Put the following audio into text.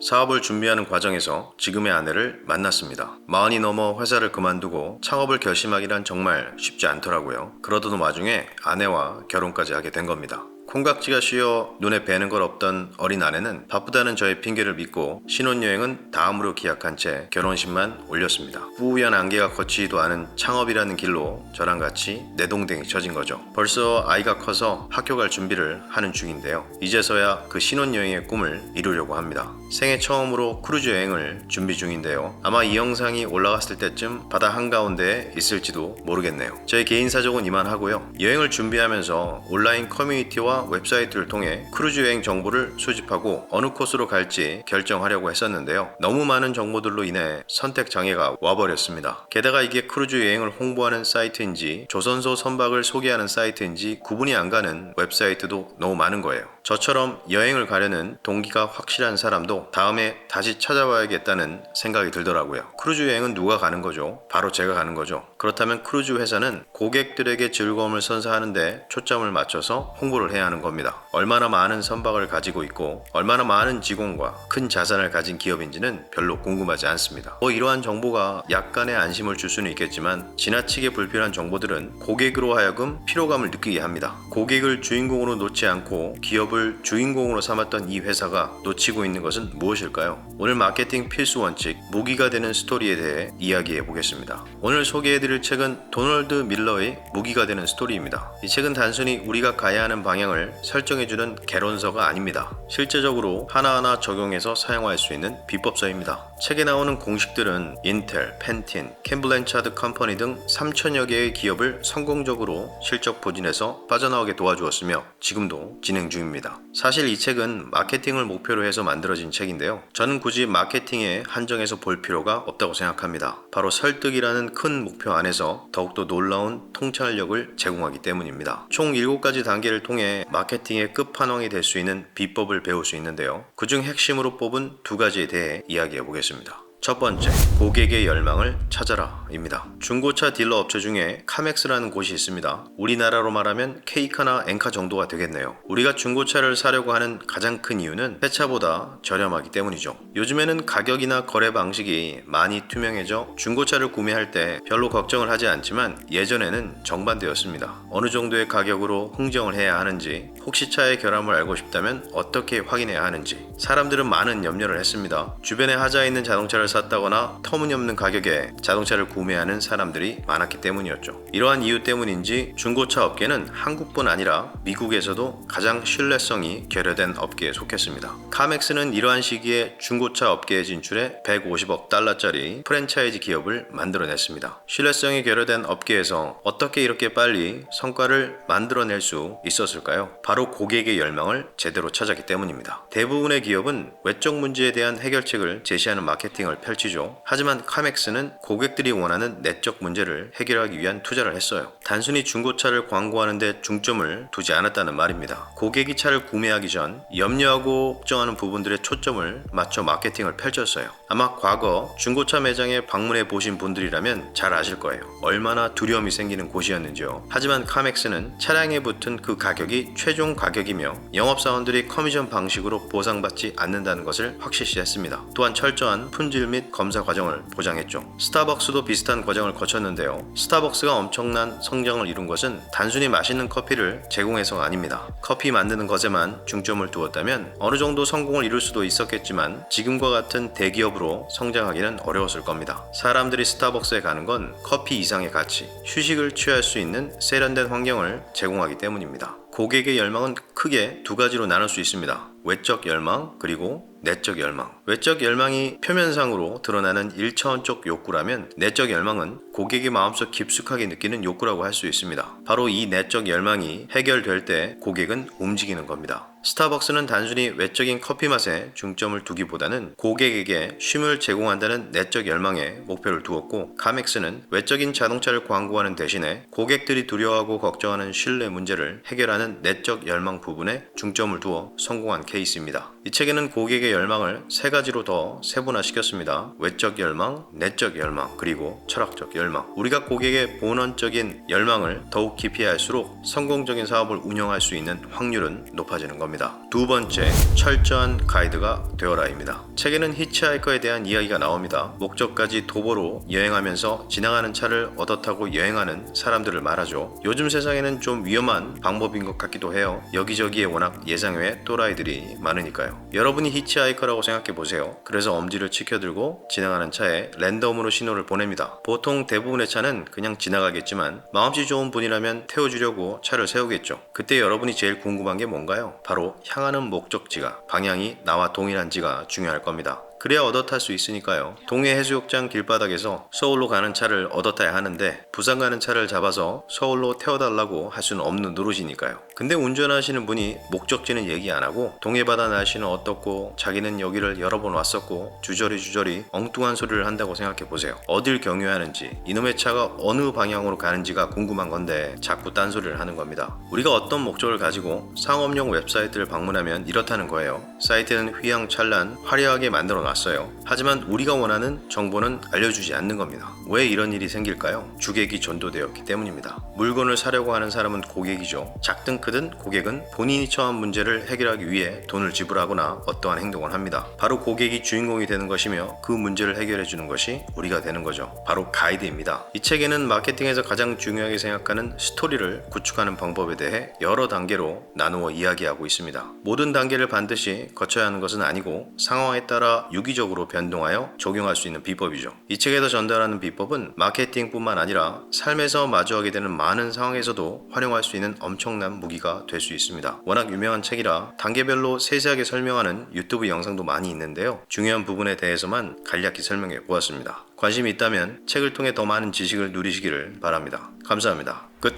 사업을 준비하는 과정에서 지금의 아내를 만났습니다. 40이 넘어 회사를 그만두고 창업을 결심하기란 정말 쉽지 않더라고요. 그러던 와중에 아내와 결혼까지 하게 된 겁니다. 콩깍지가 씌어 눈에 뵈는 걸 없던 어린 아내는 바쁘다는 저의 핑계를 믿고 신혼여행은 다음으로 기약한 채 결혼식만 올렸습니다. 뿌연 안개가 거치지도 않은 창업이라는 길로 저랑 같이 내동댕이 쳐진 거죠. 벌써 아이가 커서 학교 갈 준비를 하는 중인데요. 이제서야 그 신혼여행의 꿈을 이루려고 합니다. 생애 처음으로 크루즈 여행을 준비 중인데요. 아마 이 영상이 올라갔을 때쯤 바다 한가운데에 있을지도 모르겠네요. 저의 개인 사정은 이만하고요. 여행을 준비하면서 온라인 커뮤니티와 웹사이트를 통해 크루즈 여행 정보를 수집하고 어느 코스로 갈지 결정하려고 했었는데요. 너무 많은 정보들로 인해 선택 장애가 와버렸습니다. 게다가 이게 크루즈 여행을 홍보하는 사이트인지 조선소 선박을 소개하는 사이트인지 구분이 안 가는 웹사이트도 너무 많은 거예요. 저처럼 여행을 가려는 동기가 확실한 사람도 다음에 다시 찾아봐야겠다는 생각이 들더라고요. 크루즈 여행은 누가 가는 거죠? 바로 제가 가는 거죠. 그렇다면 크루즈 회사는 고객들에게 즐거움을 선사하는데 초점을 맞춰서 홍보를 해야 하는 겁니다. 얼마나 많은 선박을 가지고 있고 얼마나 많은 직원과 큰 자산을 가진 기업인지는 별로 궁금하지 않습니다. 이러한 정보가 약간의 안심을 줄 수는 있겠지만 지나치게 불필요한 정보들은 고객으로 하여금 피로감을 느끼게 합니다. 고객을 주인공으로 놓지 않고 기업을 주인공으로 삼았던 이 회사가 놓치고 있는 것은 무엇일까요? 오늘 마케팅 필수 원칙, 무기가 되는 스토리에 대해 이야기해 보겠습니다. 오늘 소개해드릴 책은 도널드 밀러의 무기가 되는 스토리입니다. 이 책은 단순히 우리가 가야 하는 방향을 설정해주는 개론서가 아닙니다. 실제적으로 하나하나 적용해서 사용할 수 있는 비법서입니다. 책에 나오는 공식들은 인텔, 펜틴, 캠블렌차드 컴퍼니 등 3천여 개의 기업을 성공적으로 실적 부진에서 빠져나오게 도와주었으며 지금도 진행 중입니다. 사실 이 책은 마케팅을 목표로 해서 만들어진 책인데요. 저는 굳이 마케팅에 한정해서 볼 필요가 없다고 생각합니다. 바로 설득이라는 큰 목표 안에서 더욱더 놀라운 통찰력을 제공하기 때문입니다. 총 7가지 단계를 통해 마케팅의 끝판왕이 될 수 있는 비법을 배울 수 있는데요. 그중 핵심으로 뽑은 2가지에 대해 이야기해 보겠습니다. 첫 번째, 고객의 열망을 찾아라 입니다. 중고차 딜러 업체 중에 카맥스라는 곳이 있습니다. 우리나라로 말하면 K카나 N카 정도가 되겠네요. 우리가 중고차를 사려고 하는 가장 큰 이유는 새 차보다 저렴하기 때문이죠. 요즘에는 가격이나 거래 방식이 많이 투명해져 중고차를 구매할 때 별로 걱정을 하지 않지만 예전에는 정반대였습니다. 어느 정도의 가격으로 흥정을 해야 하는지, 혹시 차의 결함을 알고 싶다면 어떻게 확인해야 하는지 사람들은 많은 염려를 했습니다. 주변에 하자 있는 자동차를 샀다거나 터무니없는 가격에 자동차를 구매하는 사람들이 많았기 때문이었죠. 이러한 이유 때문인지 중고차 업계는 한국뿐 아니라 미국에서도 가장 신뢰성이 결여된 업계에 속했습니다. 카맥스는 이러한 시기에 중고차 업계에 진출해 150억 달러짜리 프랜차이즈 기업을 만들어냈습니다. 신뢰성이 결여된 업계에서 어떻게 이렇게 빨리 성과를 만들어낼 수 있었을까요? 바로 고객의 열망을 제대로 찾았기 때문입니다. 대부분의 기업은 외적 문제에 대한 해결책을 제시하는 마케팅을 펼치죠. 하지만 카맥스는 고객들이 원하는 내적 문제를 해결하기 위한 투자를 했어요. 단순히 중고차를 광고하는 데 중점을 두지 않았다는 말입니다. 고객이 차를 구매하기 전 염려하고 걱정하는 부분들에 초점을 맞춰 마케팅을 펼쳤어요. 아마 과거 중고차 매장에 방문해 보신 분들이라면 잘 아실 거예요. 얼마나 두려움이 생기는 곳이었는지요. 하지만 카맥스는 차량에 붙은 그 가격이 최종 가격이며 영업사원들이 커미션 방식으로 보상받지 않는다는 것을 확실시했습니다. 또한 철저한 품질 및 검사 과정을 보장했죠. 스타벅스도 비슷한 과정을 거쳤는데요. 스타벅스가 엄청난 성장을 이룬 것은 단순히 맛있는 커피를 제공해서가 아닙니다. 커피 만드는 것에만 중점을 두었다면 어느 정도 성공을 이룰 수도 있었겠지만 지금과 같은 대기업으로 성장하기는 어려웠을 겁니다. 사람들이 스타벅스에 가는 건 커피 이상의 가치, 휴식을 취할 수 있는 세련된 환경을 제공하기 때문입니다. 고객의 열망은 크게 2가지로 나눌 수 있습니다. 외적 열망 그리고 내적 열망. 외적 열망이 표면상으로 드러나는 1차원적 욕구라면 내적 열망은 고객의 마음속 깊숙하게 느끼는 욕구라고 할 수 있습니다. 바로 이 내적 열망이 해결될 때 고객은 움직이는 겁니다. 스타벅스는 단순히 외적인 커피 맛에 중점을 두기보다는 고객에게 쉼을 제공한다는 내적 열망에 목표를 두었고, 카맥스는 외적인 자동차를 광고하는 대신에 고객들이 두려워하고 걱정하는 신뢰 문제를 해결하는 내적 열망 부분에 중점을 두어 성공한 케이스입니다. 이 책에는 고객의 열망을 세 가지로 더 세분화시켰습니다. 외적 열망, 내적 열망, 그리고 철학적 열망. 우리가 고객의 본원적인 열망을 더욱 깊이 할수록 성공적인 사업을 운영할 수 있는 확률은 높아지는 겁니다. 두 번째, 철저한 가이드가 되어라입니다. 책에는 히치하이커에 대한 이야기가 나옵니다. 목적까지 도보로 여행하면서 지나가는 차를 얻어 타고 여행하는 사람들을 말하죠. 요즘 세상에는 좀 위험한 방법인 것 같기도 해요. 여기저기에 워낙 예상외 또라이들이 많으니까요. 여러분이 히치하이커라고 생각해 보세요. 그래서 엄지를 치켜들고 지나가는 차에 랜덤으로 신호를 보냅니다. 보통 대부분의 차는 그냥 지나가겠지만 마음씨 좋은 분이라면 태워주려고 차를 세우겠죠. 그때 여러분이 제일 궁금한 게 뭔가요? 바로 향하는 목적지가, 방향이 나와 동일한지가 중요할 겁니다. 그래야 얻어 탈 수 있으니까요. 동해 해수욕장 길바닥에서 서울로 가는 차를 얻어 타야 하는데 부산 가는 차를 잡아서 서울로 태워달라고 할 수는 없는 노릇이니까요. 근데 운전하시는 분이 목적지는 얘기 안 하고 동해바다 날씨는 어떻고 자기는 여기를 여러 번 왔었고 주저리 엉뚱한 소리를 한다고 생각해 보세요. 어딜 경유하는지, 이놈의 차가 어느 방향으로 가는지가 궁금한 건데 자꾸 딴소리를 하는 겁니다. 우리가 어떤 목적을 가지고 상업용 웹사이트를 방문하면 이렇다는 거예요. 사이트는 휘황찬란 화려하게 만들어 놨어요. 하지만 우리가 원하는 정보는 알려주지 않는 겁니다. 왜 이런 일이 생길까요? 주객이 전도되었기 때문입니다. 물건을 사려고 하는 사람은 고객이죠. 작든 크든 고객은 본인이 처한 문제를 해결하기 위해 돈을 지불하거나 어떠한 행동을 합니다. 바로 고객이 주인공이 되는 것이며 그 문제를 해결해 주는 것이 우리가 되는 거죠. 바로 가이드입니다. 이 책에는 마케팅에서 가장 중요하게 생각하는 스토리를 구축하는 방법에 대해 여러 단계로 나누어 이야기하고 있습니다. 모든 단계를 반드시 거쳐야 하는 것은 아니고 상황에 따라 유기적으로 변동하여 적용할 수 있는 비법이죠. 이 책에서 전달하는 비법은 마케팅뿐만 아니라 삶에서 마주하게 되는 많은 상황에서도 활용할 수 있는 엄청난 무기가 될 수 있습니다. 워낙 유명한 책이라 단계별로 세세하게 설명하는 유튜브 영상도 많이 있는데요. 중요한 부분에 대해서만 간략히 설명해 보았습니다. 관심이 있다면 책을 통해 더 많은 지식을 누리시기를 바랍니다. 감사합니다. 끝!